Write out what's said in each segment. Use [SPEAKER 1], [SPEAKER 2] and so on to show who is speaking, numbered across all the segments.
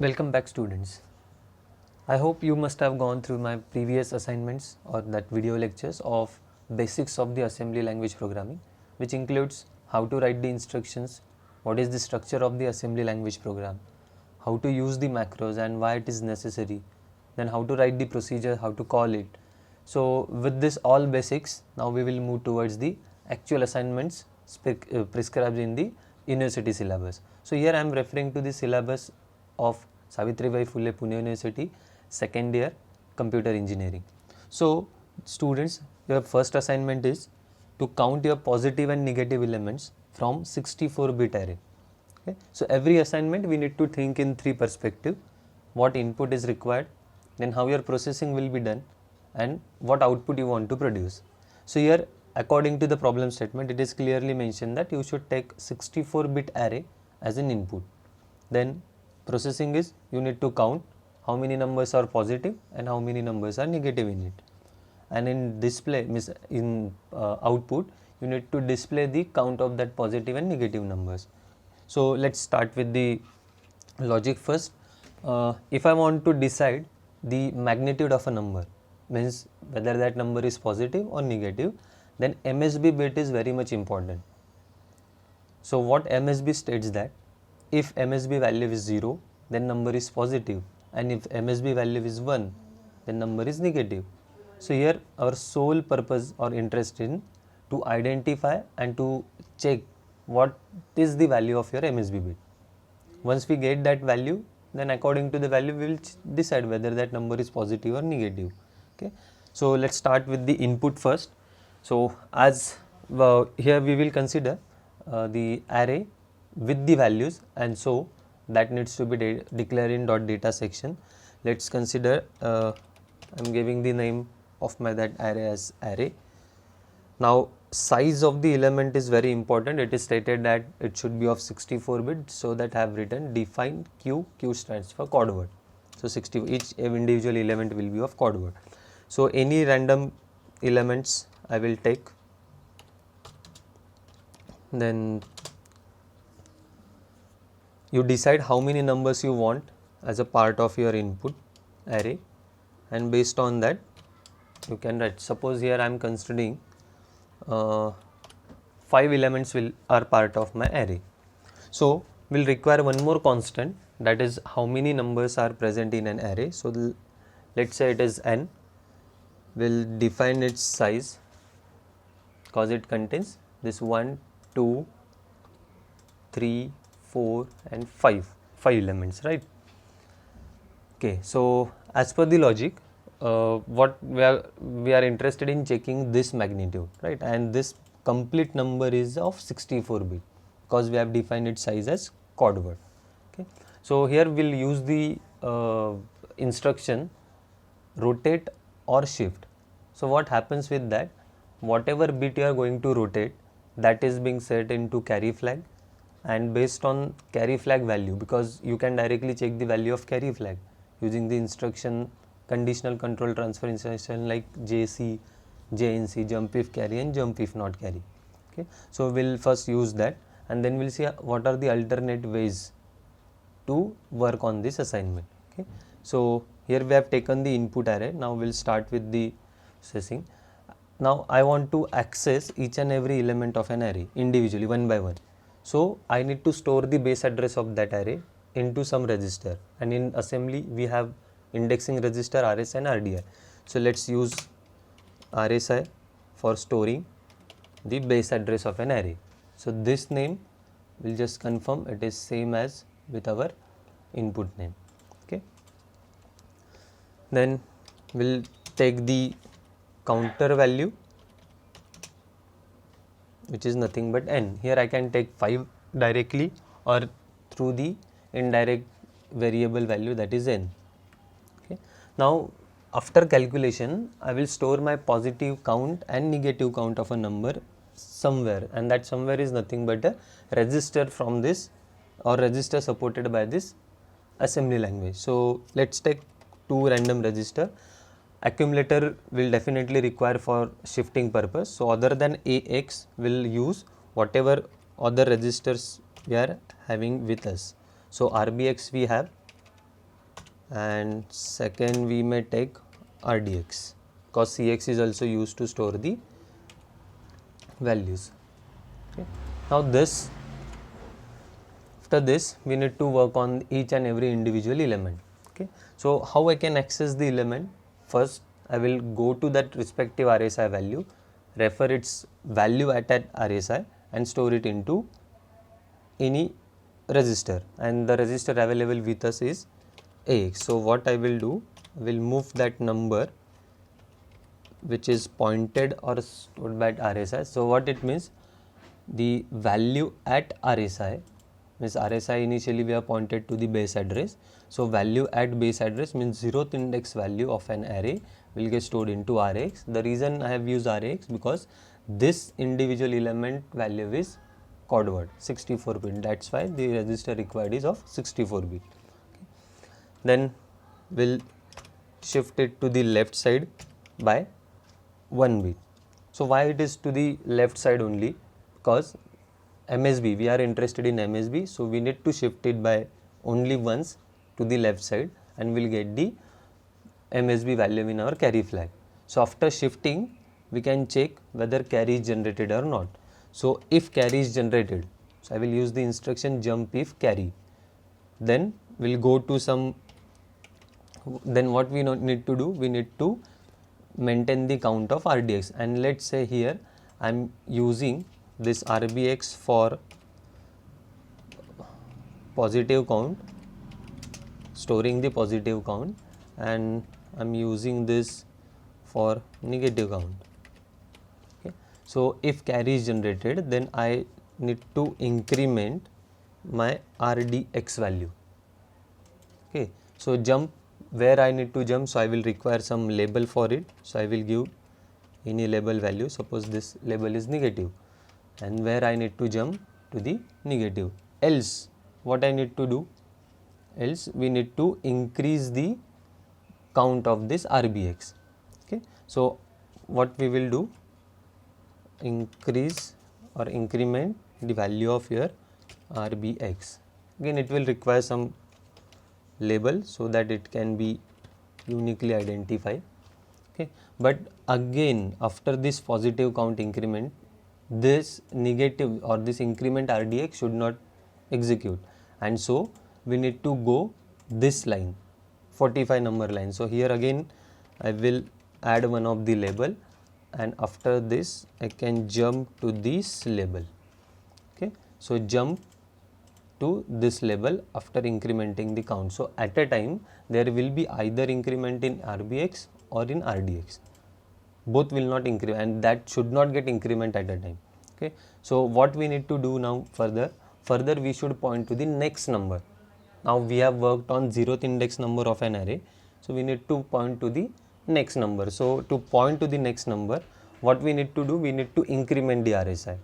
[SPEAKER 1] Welcome back, students. I hope you must have gone through my previous assignments or that video lectures of basics of the assembly language programming, which includes how to write the instructions, what is the structure of the assembly language program, how to use the macros and why it is necessary, then how to write the procedure, how to call it. So with this all basics, now we will move towards the actual assignments prescribed in the university syllabus. So here I am referring to the syllabus of Savitribai Phule Pune University second year computer engineering. So students, your first assignment is to count your positive and negative elements from 64-bit array. Okay. So every assignment we need to think in three perspective: what input is required, then how your processing will be done, and what output you want to produce. So here, according to the problem statement, it is clearly mentioned that you should take 64-bit array as an input. Then processing is you need to count how many numbers are positive and how many numbers are negative in it. And in display, output, you need to display the count of that positive and negative numbers. So let's start with the logic first. If I want to decide the magnitude of a number, means whether that number is positive or negative, then MSB bit is very much important. So what MSB states that if MSB value is 0, then number is positive, and if MSB value is 1, then number is negative. So here our sole purpose or interest in to identify and to check what is the value of your MSB bit. Once we get that value, then according to the value we will decide whether that number is positive or negative. Okay. So let's start with the input first. So as here we will consider the array with the values, and so that needs to be declared in .data section. Let's consider I'm giving the name of my that array as array. Now size of the element is very important. It is stated that it should be of 64-bit, so that I have written define Q. Q stands for chord word. So each individual element will be of chord word. So any random elements I will take, then you decide how many numbers you want as a part of your input array, and based on that you can write. Suppose here I am considering 5 elements are part of my array. So we'll require one more constant, that is how many numbers are present in an array. So let's say it is n. We'll define its size because it contains this 1, 2, 3, 4 and 5 elements, right? Okay, so as per the logic, what we are interested in checking this magnitude, right? And this complete number is of 64-bit because we have defined its size as chord word. Okay, so here we'll use the instruction rotate or shift. So what happens with that, whatever bit you are going to rotate, that is being set into carry flag, and based on carry flag value, because you can directly check the value of carry flag using the instruction conditional control transfer instruction like JC, JNC, jump if carry and jump if not carry. Okay, so we'll first use that, and then we'll see what are the alternate ways to work on this assignment. Okay, so here we have taken the input array. Now we'll start with the processing. Now I want to access each and every element of an array individually, one by one. So I need to store the base address of that array into some register, and in assembly we have indexing register, RS and RDI. So let's use RSI for storing the base address of an array. So this name will just confirm it is same as with our input name. Okay, then we'll take the counter value, which is nothing but n. Here I can take 5 directly or through the indirect variable value, that is n. Okay. Now after calculation I will store my positive count and negative count of a number somewhere, and that somewhere is nothing but a register from this or register supported by this assembly language. So let's take 2 random register. Accumulator will definitely require for shifting purpose. So other than AX, will use whatever other registers we are having with us. So RBX we have, and second we may take RDX, because CX is also used to store the values. Okay. Now after this we need to work on each and every individual element. Okay. So how I can access the element? First I will go to that respective RSI value, refer its value at that RSI and store it into any register, and the register available with us is AX. So what I will do, I will move that number which is pointed or stored by RSI. So what it means, the value at RSI means RSI initially we have pointed to the base address. So value at base address means 0th index value of an array will get stored into RX. The reason I have used RX because this individual element value is code word 64 bit. That's why the register required is of 64 bit. Okay. Then we'll shift it to the left side by 1 bit. So why it is to the left side only? Because MSB, we are interested in MSB, so we need to shift it by only once to the left side and we'll get the MSB value in our carry flag. So after shifting, we can check whether carry is generated or not. So if carry is generated, so I will use the instruction jump if carry. Then we'll go to some, then what we need to do, we need to maintain the count of RDX, and let's say here I am using this RBX for positive count, storing the positive count, and I am using this for negative count. Okay. So if carry is generated, then I need to increment my RDX value. Okay. So jump, where I need to jump, so I will require some label for it. So I will give any label value, suppose this label is negative, and where I need to jump to the negative. Else what I need to do, else we need to increase the count of this RBX. Okay. So what we will do, increase or increment the value of your RBX. Again it will require some label so that it can be uniquely identified. Okay. But again after this positive count increment, this negative or this increment RDX should not execute, and so we need to go this line, 45 number line. So here again I will add one of the label, and after this I can jump to this label. Okay. So jump to this level after incrementing the count. So at a time there will be either increment in RBX or in RDX. Both will not increment, and that should not get increment at a time. Okay. So what we need to do now further we should point to the next number. Now we have worked on 0th index number of an array, so we need to point to the next number. So to point to the next number, what we need to do, we need to increment the RSI.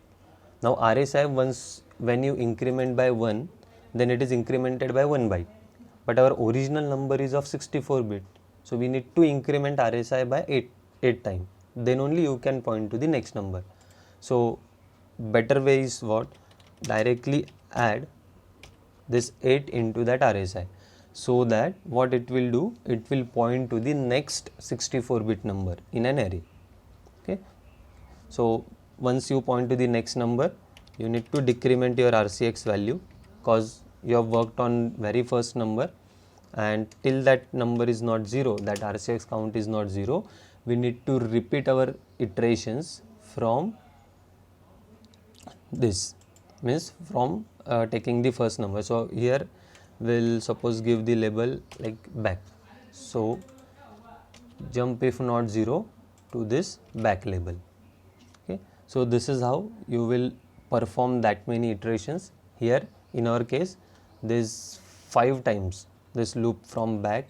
[SPEAKER 1] Now RSI, once when you increment by 1, then it is incremented by 1 byte, but our original number is of 64 bit, so we need to increment RSI by 8 times, then only you can point to the next number. So better way is what, directly add this 8 into that RSI, so that what it will do, it will point to the next 64 bit number in an array. Okay. So once you point to the next number, you need to decrement your RCX value, because you have worked on very first number, and till that number is not 0, that RCX count is not 0, we need to repeat our iterations from this, means from taking the first number. So here we'll suppose give the label like back. So jump if not 0 to this back label. Okay. So this is how you will perform that many iterations. Here in our case this 5 times this loop from back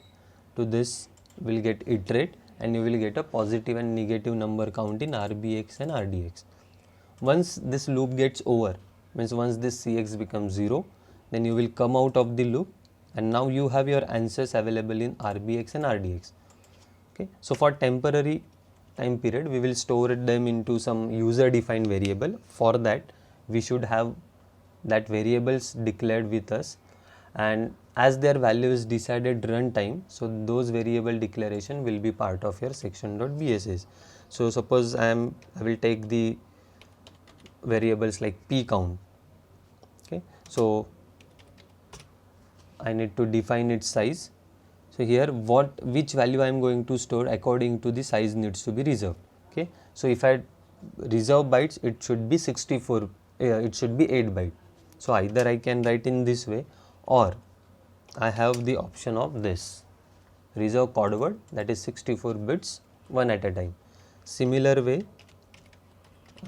[SPEAKER 1] to this will get iterate, and you will get a positive and negative number count in RBX and RDX. Once this loop gets over, means once this CX becomes 0, then you will come out of the loop, and now you have your answers available in RBX and RDX. Okay. So for temporary time period, we will store them into some user defined variable. For that we should have that variables declared with us, and as their value is decided runtime, so those variable declaration will be part of your section.bss. So suppose I will take the variables like p count. Okay, so I need to define its size. So here which value I am going to store according to the size needs to be reserved. Okay, so if I reserve bytes, it should be 64, it should be 8 byte. So either I can write in this way, or I have the option of this reserve code word, that is 64 bits one at a time. Similar way,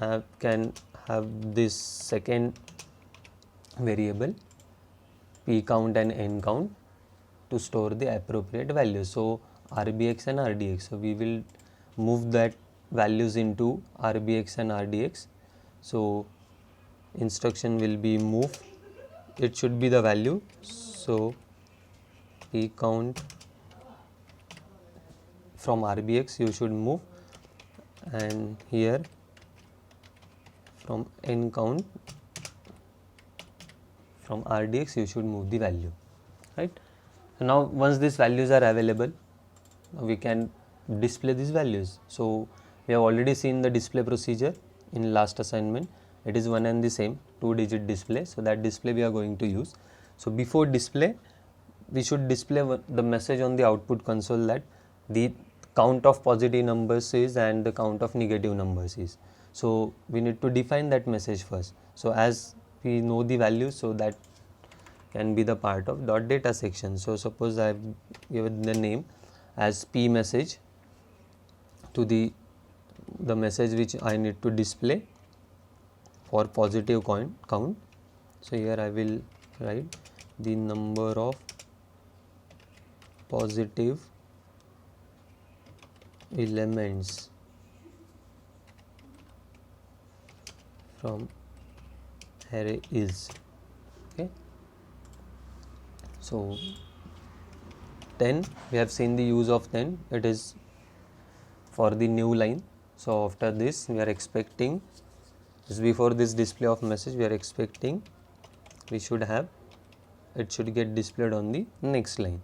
[SPEAKER 1] I can have this second variable p count and n count to store the appropriate values. So RBX and RDX. So we will move that values into RBX and RDX. So instruction will be move. It should be the value. So p count from RBX you should move, and here from n count from RDX you should move the value, right? So now once these values are available, we can display these values. So we have already seen the display procedure in last assignment. It is one and the same 2-digit display. So that display we are going to use. So before display, we should display the message on the output console that the count of positive numbers is and the count of negative numbers is. So we need to define that message first. So as we know the value, so that can be the part of .data section. So suppose I have given the name as p message to the message which I need to display for positive count. So here I will write the number of positive elements from array is. Okay, so 10, we have seen the use of 10, it is for the new line. So after this we are expecting, just before this display of message, we are expecting we should have, it should get displayed on the next line.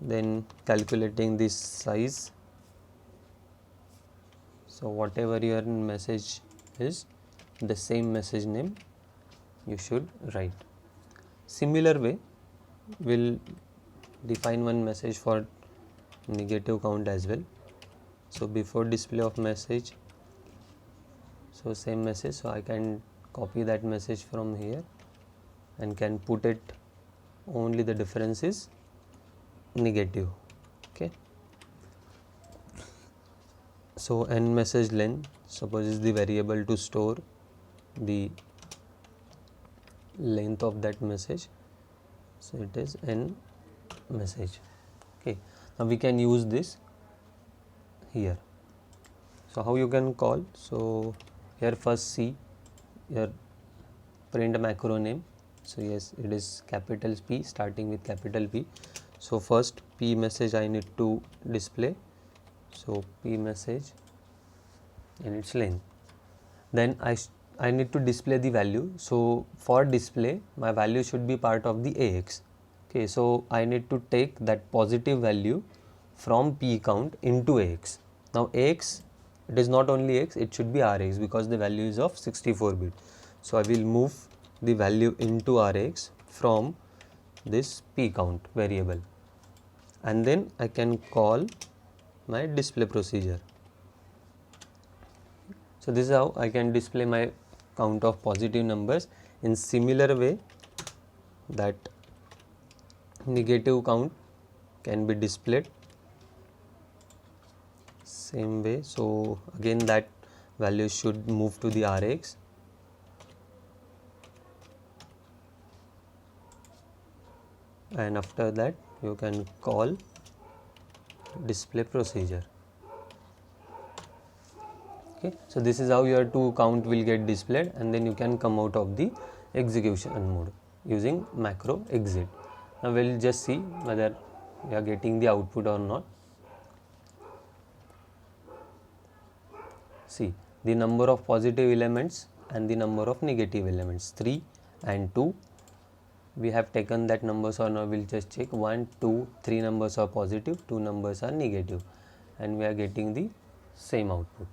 [SPEAKER 1] Then calculating this size, so whatever your message is, the same message name you should write. Similar way, we'll define one message for negative count as well. So before display of message, so same message, so I can copy that message from here and can put it, only the difference is negative. Okay, so n message length, suppose is the variable to store the length of that message, so it is n message. Okay, now we can use this here. So how you can call? So here first see your print macro name. So yes, it is capital P, starting with capital P. So first p message I need to display. So p message and its length. Then I need to display the value. So for display, my value should be part of the AX. Okay, so I need to take that positive value from p count into AX. Now AX, it is not only X, it should be RX because the value is of 64 bit. So I will move the value into RX from this p count variable, and then I can call my display procedure. So this is how I can display my count of positive numbers. In similar way, that negative count can be displayed same way. So again that value should move to the RX, and after that you can call display procedure. Okay, so this is how your two count will get displayed, and then you can come out of the execution mode using macro exit. Now we'll just see whether we are getting the output or not. See the number of positive elements and the number of negative elements, 3 and 2. we have taken that numbers, or now we'll just check 1, 2, 3 numbers are positive, 2 numbers are negative, and we are getting the same output.